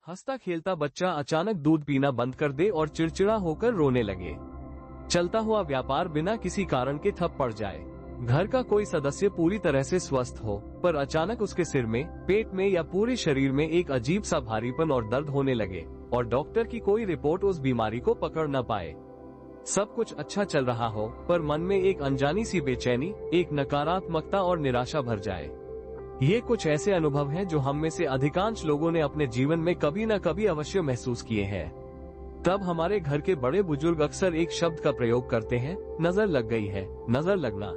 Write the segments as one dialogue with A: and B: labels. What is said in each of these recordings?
A: हंसता खेलता बच्चा अचानक दूध पीना बंद कर दे और चिड़चिड़ा होकर रोने लगे। चलता हुआ व्यापार बिना किसी कारण के ठप पड़ जाए। घर का कोई सदस्य पूरी तरह से स्वस्थ हो पर अचानक उसके सिर में, पेट में या पूरे शरीर में एक अजीब सा भारीपन और दर्द होने लगे और डॉक्टर की कोई रिपोर्ट उस बीमारी को पकड़ न पाए। सब कुछ अच्छा चल रहा हो पर मन में एक अनजानी सी बेचैनी, एक नकारात्मकता और निराशा भर जाए। ये कुछ ऐसे अनुभव हैं जो हम में से अधिकांश लोगों ने अपने जीवन में कभी न कभी अवश्य महसूस किए हैं। तब हमारे घर के बड़े बुजुर्ग अक्सर एक शब्द का प्रयोग करते हैं, नजर लग गई है, नजर लगना।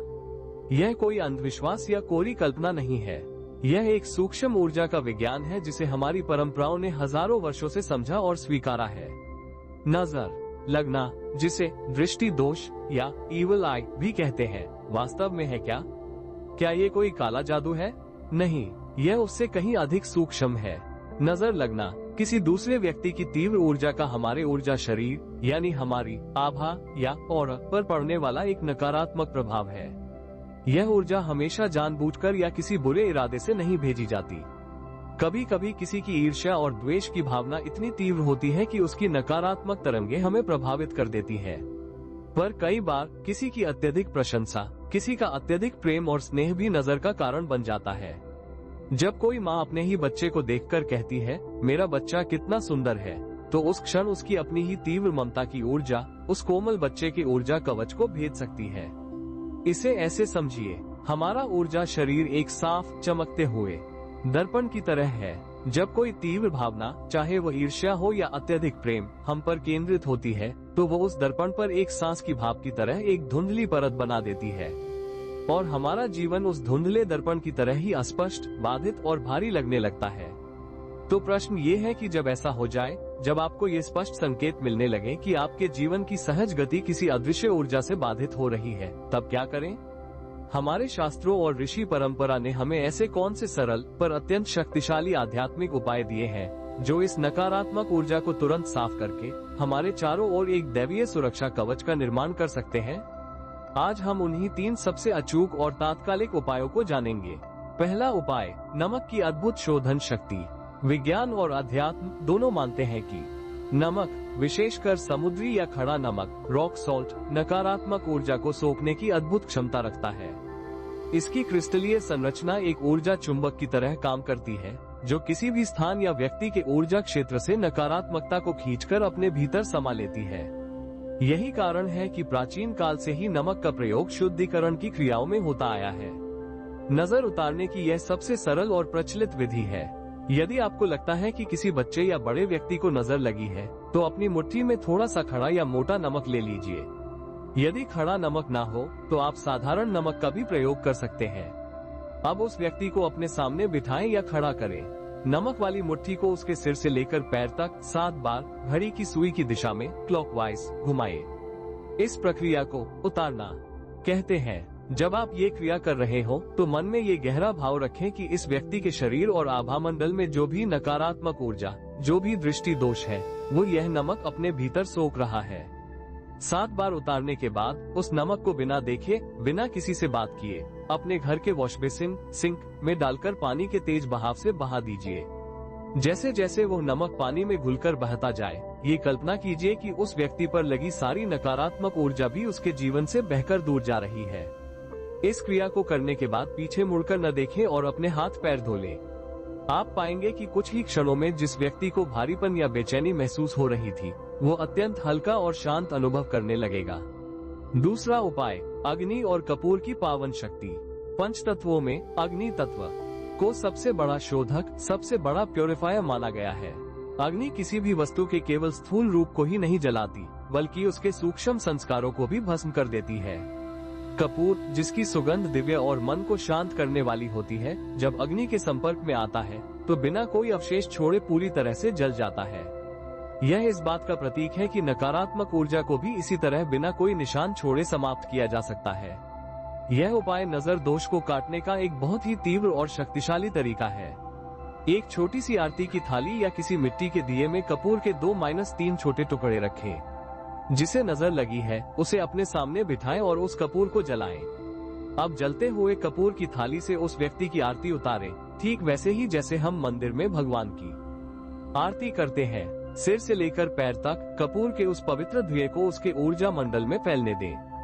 A: यह कोई अंधविश्वास या कोरी कल्पना नहीं है। यह एक सूक्ष्म ऊर्जा का विज्ञान है जिसे हमारी परंपराओं ने हजारों वर्षों से समझा और स्वीकारा है। नजर लगना, जिसे दृष्टि दोष या इविल आई भी कहते हैं, वास्तव में है क्या? क्या ये कोई काला जादू है? नहीं, यह उससे कहीं अधिक सूक्ष्म है। नजर लगना किसी दूसरे व्यक्ति की तीव्र ऊर्जा का हमारे ऊर्जा शरीर यानी हमारी आभा या ऑरा पर पड़ने वाला एक नकारात्मक प्रभाव है। यह ऊर्जा हमेशा जानबूझकर या किसी बुरे इरादे से नहीं भेजी जाती। कभी कभी किसी की ईर्ष्या और द्वेष की भावना इतनी तीव्र होती है कि उसकी नकारात्मक तरंगे हमें प्रभावित कर देती है। पर कई बार किसी की अत्यधिक प्रशंसा, किसी का अत्यधिक प्रेम और स्नेह भी नजर का कारण बन जाता है। जब कोई माँ अपने ही बच्चे को देखकर कहती है, मेरा बच्चा कितना सुंदर है, तो उस क्षण उसकी अपनी ही तीव्र ममता की ऊर्जा उस कोमल बच्चे के ऊर्जा कवच को भेद सकती है। इसे ऐसे समझिए, हमारा ऊर्जा शरीर एक साफ चमकते हुए दर्पण की तरह है। जब कोई तीव्र भावना, चाहे वो ईर्ष्या हो या अत्यधिक प्रेम, हम पर केंद्रित होती है तो वो उस दर्पण पर एक सांस की भाप की तरह एक धुंधली परत बना देती है और हमारा जीवन उस धुंधले दर्पण की तरह ही अस्पष्ट, बाधित और भारी लगने लगता है। तो प्रश्न ये है कि जब ऐसा हो जाए, जब आपको ये स्पष्ट संकेत मिलने लगे कि आपके जीवन की सहज गति किसी अदृश्य ऊर्जा से बाधित हो रही है, तब क्या करें? हमारे शास्त्रों और ऋषि परंपरा ने हमें ऐसे कौन से सरल पर अत्यंत शक्तिशाली आध्यात्मिक उपाय दिए हैं जो इस नकारात्मक ऊर्जा को तुरंत साफ करके हमारे चारों ओर एक दैवीय सुरक्षा कवच का निर्माण कर सकते हैं? आज हम उन्हीं 3 सबसे अचूक और तात्कालिक उपायों को जानेंगे। पहला उपाय, नमक की अद्भुत शोधन शक्ति। विज्ञान और अध्यात्म दोनों मानते हैं कि नमक, विशेषकर समुद्री या खड़ा नमक, रॉक सॉल्ट, नकारात्मक ऊर्जा को सोखने की अद्भुत क्षमता रखता है। इसकी क्रिस्टलीय संरचना एक ऊर्जा चुंबक की तरह काम करती है जो किसी भी स्थान या व्यक्ति के ऊर्जा क्षेत्र से नकारात्मकता को खींचकर अपने भीतर समा लेती है। यही कारण है कि प्राचीन काल से ही नमक का प्रयोग शुद्धिकरण की क्रियाओं में होता आया है। नजर उतारने की यह सबसे सरल और प्रचलित विधि है। यदि आपको लगता है कि किसी बच्चे या बड़े व्यक्ति को नजर लगी है, तो अपनी मुट्ठी में थोड़ा सा खड़ा या मोटा नमक ले लीजिए। यदि खड़ा नमक ना हो, तो आप साधारण नमक का भी प्रयोग कर सकते हैं। अब उस व्यक्ति को अपने सामने बिठाएं या खड़ा करें। नमक वाली मुट्ठी को उसके सिर से लेकर पैर तक 7 बार घड़ी की सुई की दिशा में क्लॉकवाइज घुमाएं। इस प्रक्रिया को उतारना कहते हैं। जब आप ये क्रिया कर रहे हो तो मन में ये गहरा भाव रखें कि इस व्यक्ति के शरीर और आभामंडल में जो भी नकारात्मक ऊर्जा, जो भी दृष्टि दोष है, वो यह नमक अपने भीतर सोख रहा है। 7 बार उतारने के बाद उस नमक को बिना देखे, बिना किसी से बात किए, अपने घर के वॉश बेसिन, सिंक में डालकर पानी के तेज बहाव से बहा दीजिए। जैसे जैसे वो नमक पानी में घुलकर बहता जाए, ये कल्पना कीजिए कि उस व्यक्ति पर लगी सारी नकारात्मक ऊर्जा भी उसके जीवन से बहकर दूर जा रही है। इस क्रिया को करने के बाद पीछे मुड़कर न देखें और अपने हाथ पैर धो लें। आप पाएंगे कि कुछ ही क्षणों में जिस व्यक्ति को भारीपन या बेचैनी महसूस हो रही थी, वो अत्यंत हल्का और शांत अनुभव करने लगेगा। दूसरा उपाय, अग्नि और कपूर की पावन शक्ति। पंच तत्वों में अग्नि तत्व को सबसे बड़ा शोधक, सबसे बड़ा प्योरीफायर माना गया है। अग्नि किसी भी वस्तु के केवल स्थूल रूप को ही नहीं जलाती, बल्कि उसके सूक्ष्म संस्कारों को भी भस्म कर देती है। कपूर, जिसकी सुगंध दिव्य और मन को शांत करने वाली होती है, जब अग्नि के संपर्क में आता है तो बिना कोई अवशेष छोड़े पूरी तरह से जल जाता है। यह इस बात का प्रतीक है कि नकारात्मक ऊर्जा को भी इसी तरह बिना कोई निशान छोड़े समाप्त किया जा सकता है। यह उपाय नजर दोष को काटने का एक बहुत ही तीव्र और शक्तिशाली तरीका है। एक छोटी सी आरती की थाली या किसी मिट्टी के दिए में कपूर के 2-3 छोटे टुकड़े रखें। जिसे नजर लगी है उसे अपने सामने बिठाएं और उस कपूर को जलाएं। अब जलते हुए कपूर की थाली से उस व्यक्ति की आरती उतारें, ठीक वैसे ही जैसे हम मंदिर में भगवान की आरती करते हैं। सिर से लेकर पैर तक कपूर के उस पवित्र धुएं को उसके ऊर्जा मंडल में फैलने दें।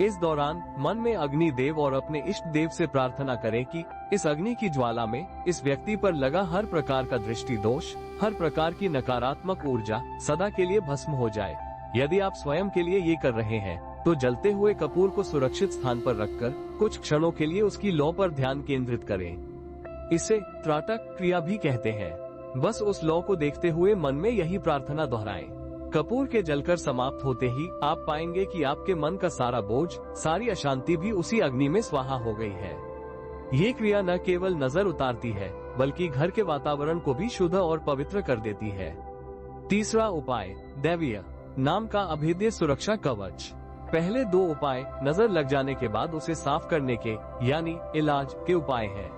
A: इस दौरान मन में अग्नि देव और अपने इष्ट देव से प्रार्थना करें कि इस अग्नि की ज्वाला में इस व्यक्ति पर लगा हर प्रकार का दृष्टि दोष, हर प्रकार की नकारात्मक ऊर्जा सदा के लिए भस्म हो जाए। यदि आप स्वयं के लिए ये कर रहे हैं तो जलते हुए कपूर को सुरक्षित स्थान पर रखकर कुछ क्षणों के लिए उसकी लौ पर ध्यान केंद्रित करें। इसे त्राटक क्रिया भी कहते हैं। बस उस लौ को देखते हुए मन में यही प्रार्थना दोहराएं। कपूर के जलकर समाप्त होते ही आप पाएंगे कि आपके मन का सारा बोझ, सारी अशांति भी उसी अग्नि में स्वाहा हो गई है। ये क्रिया न केवल नजर उतारती है बल्कि घर के वातावरण को भी शुद्ध और पवित्र कर देती है। तीसरा उपाय, दैवीय नाम का अभेद्य सुरक्षा कवच। पहले 2 उपाय नजर लग जाने के बाद उसे साफ करने के यानी इलाज के उपाय हैं,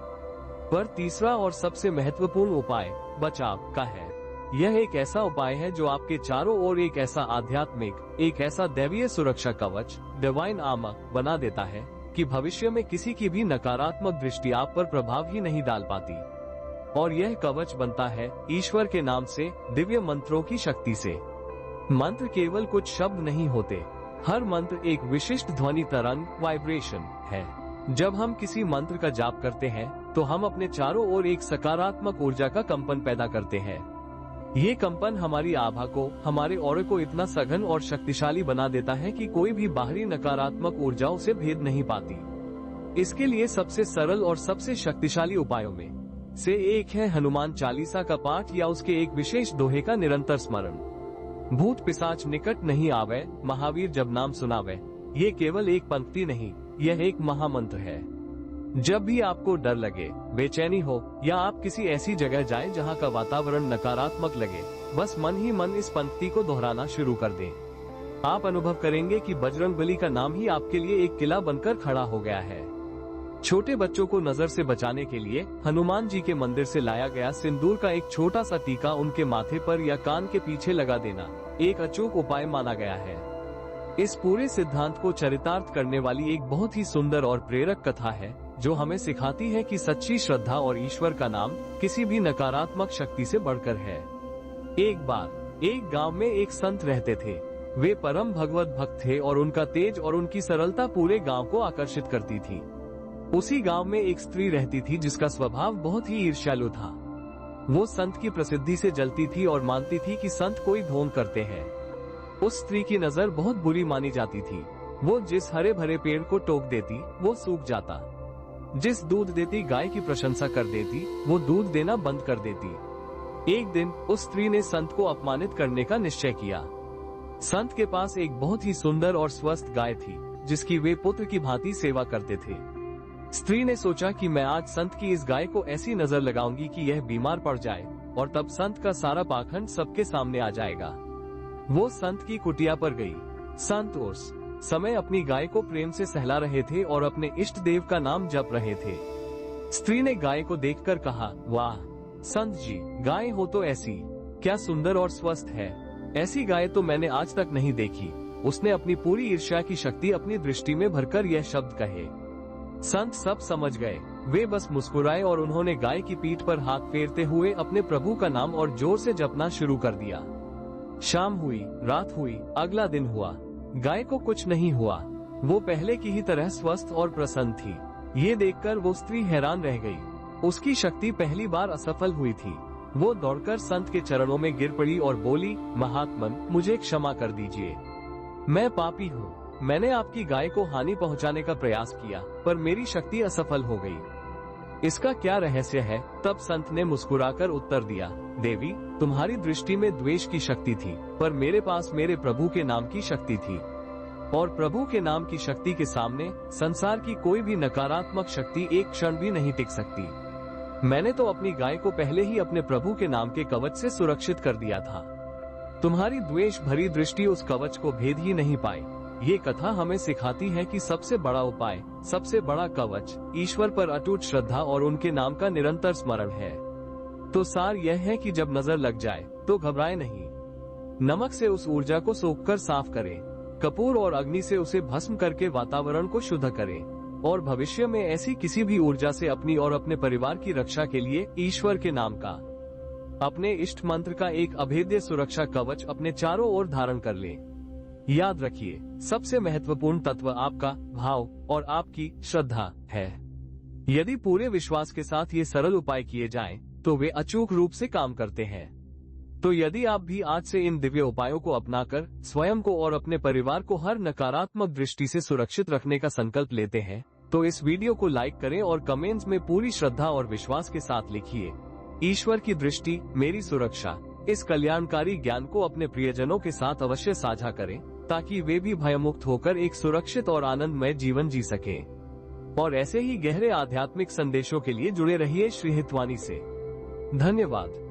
A: पर तीसरा और सबसे महत्वपूर्ण उपाय बचाव का है। यह एक ऐसा उपाय है जो आपके चारों ओर एक ऐसा आध्यात्मिक, एक ऐसा दैवीय सुरक्षा कवच, डिवाइन आर्मर बना देता है कि भविष्य में किसी की भी नकारात्मक दृष्टि आप पर प्रभाव ही नहीं डाल पाती। और यह कवच बनता है ईश्वर के नाम से, दिव्य मंत्रों की शक्ति से। मंत्र केवल कुछ शब्द नहीं होते, हर मंत्र एक विशिष्ट ध्वनि तरंग, वाइब्रेशन है। जब हम किसी मंत्र का जाप करते हैं तो हम अपने चारों ओर एक सकारात्मक ऊर्जा का कंपन पैदा करते हैं। ये कंपन हमारी आभा को, हमारे ऑरा को इतना सघन और शक्तिशाली बना देता है कि कोई भी बाहरी नकारात्मक ऊर्जा उसे भेद नहीं पाती। इसके लिए सबसे सरल और सबसे शक्तिशाली उपायों में से एक है हनुमान चालीसा का पाठ या उसके एक विशेष दोहे का निरंतर स्मरण। भूत पिशाच निकट नहीं आवे, महावीर जब नाम सुनावे। ये केवल एक पंक्ति नहीं, यह एक महामंत्र है। जब भी आपको डर लगे, बेचैनी हो या आप किसी ऐसी जगह जाएं जहां का वातावरण नकारात्मक लगे, बस मन ही मन इस पंक्ति को दोहराना शुरू कर दें। आप अनुभव करेंगे कि बजरंगबली का नाम ही आपके लिए एक किला बनकर खड़ा हो गया है। छोटे बच्चों को नजर से बचाने के लिए हनुमान जी के मंदिर से लाया गया सिंदूर का एक छोटा सा टीका उनके माथे पर या कान के पीछे लगा देना एक अचूक उपाय माना गया है। इस पूरे सिद्धांत को चरितार्थ करने वाली एक बहुत ही सुंदर और प्रेरक कथा है जो हमें सिखाती है कि सच्ची श्रद्धा और ईश्वर का नाम किसी भी नकारात्मक शक्ति से बढ़कर है। एक बार एक गांव में एक संत रहते थे। वे परम भगवत भक्त थे और उनका तेज और उनकी सरलता पूरे गांव को आकर्षित करती थी। उसी गांव में एक स्त्री रहती थी जिसका स्वभाव बहुत ही ईर्ष्यालु था। वो संत की प्रसिद्धि से जलती थी और मानती थी कि संत कोई ढोंग करते हैं। उस स्त्री की नजर बहुत बुरी मानी जाती थी। वो जिस हरे भरे पेड़ को टोक देती वो सूख जाता, जिस दूध देती गाय की प्रशंसा कर देती वो दूध देना बंद कर देती। एक दिन उस स्त्री ने संत को अपमानित करने का निश्चय किया। संत के पास एक बहुत ही सुंदर और स्वस्थ गाय थी जिसकी वे पुत्र की भांति सेवा करते थे। स्त्री ने सोचा कि मैं आज संत की इस गाय को ऐसी नजर लगाऊंगी कि यह बीमार पड़ जाए और तब संत का सारा पाखंड सबके सामने आ जाएगा। वो संत की कुटिया पर गई। संत उस समय अपनी गाय को प्रेम से सहला रहे थे और अपने इष्ट देव का नाम जप रहे थे। स्त्री ने गाय को देखकर कहा, वाह संत जी, गाय हो तो ऐसी, क्या सुंदर और स्वस्थ है। ऐसी गाय तो मैंने आज तक नहीं देखी। उसने अपनी पूरी ईर्ष्या की शक्ति अपनी दृष्टि में भरकर यह शब्द कहे। संत सब समझ गए। वे बस मुस्कुराए और उन्होंने गाय की पीठ पर हाथ फेरते हुए अपने प्रभु का नाम और जोर से जपना शुरू कर दिया। शाम हुई, रात हुई, अगला दिन हुआ, गाय को कुछ नहीं हुआ। वो पहले की ही तरह स्वस्थ और प्रसन्न थी। ये देखकर वो स्त्री हैरान रह गई। उसकी शक्ति पहली बार असफल हुई थी। वो दौड़कर संत के चरणों में गिर पड़ी और बोली, महात्मन, मुझे क्षमा कर दीजिए। मैं पापी हूँ। मैंने आपकी गाय को हानि पहुंचाने का प्रयास किया पर मेरी शक्ति असफल हो गई। इसका क्या रहस्य है? तब संत ने मुस्कुराकर उत्तर दिया, देवी, तुम्हारी दृष्टि में द्वेष की शक्ति थी पर मेरे पास मेरे प्रभु के नाम की शक्ति थी, और प्रभु के नाम की शक्ति के सामने संसार की कोई भी नकारात्मक शक्ति एक क्षण भी नहीं टिक सकती। मैंने तो अपनी गाय को पहले ही अपने प्रभु के नाम के कवच से सुरक्षित कर दिया था। तुम्हारी द्वेष भरी दृष्टि उस कवच को भेद ही नहीं पाई। ये कथा हमें सिखाती है कि सबसे बड़ा उपाय, सबसे बड़ा कवच ईश्वर पर अटूट श्रद्धा और उनके नाम का निरंतर स्मरण है। तो सार यह है कि जब नजर लग जाए तो घबराए नहीं। नमक से उस ऊर्जा को सोखकर साफ करें, कपूर और अग्नि से उसे भस्म करके वातावरण को शुद्ध करें, और भविष्य में ऐसी किसी भी ऊर्जा से अपनी और अपने परिवार की रक्षा के लिए ईश्वर के नाम का अपने इष्ट मंत्र का एक अभेद्य सुरक्षा कवच अपने चारों ओर धारण कर लें। याद रखिए, सबसे महत्वपूर्ण तत्व आपका भाव और आपकी श्रद्धा है। यदि पूरे विश्वास के साथ ये सरल उपाय किए जाएं, तो वे अचूक रूप से काम करते हैं। तो यदि आप भी आज से इन दिव्य उपायों को अपनाकर स्वयं को और अपने परिवार को हर नकारात्मक दृष्टि से सुरक्षित रखने का संकल्प लेते हैं, तो इस वीडियो को लाइक करें और कमेंट्स में पूरी श्रद्धा और विश्वास के साथ लिखिए, ईश्वर की दृष्टि, मेरी सुरक्षा। इस कल्याणकारी ज्ञान को अपने प्रियजनों के साथ अवश्य साझा करें, ताकि वे भी भयमुक्त होकर एक सुरक्षित और आनंदमय जीवन जी सकें। और ऐसे ही गहरे आध्यात्मिक संदेशों के लिए जुड़े रहिए श्री हितवाणी से। धन्यवाद।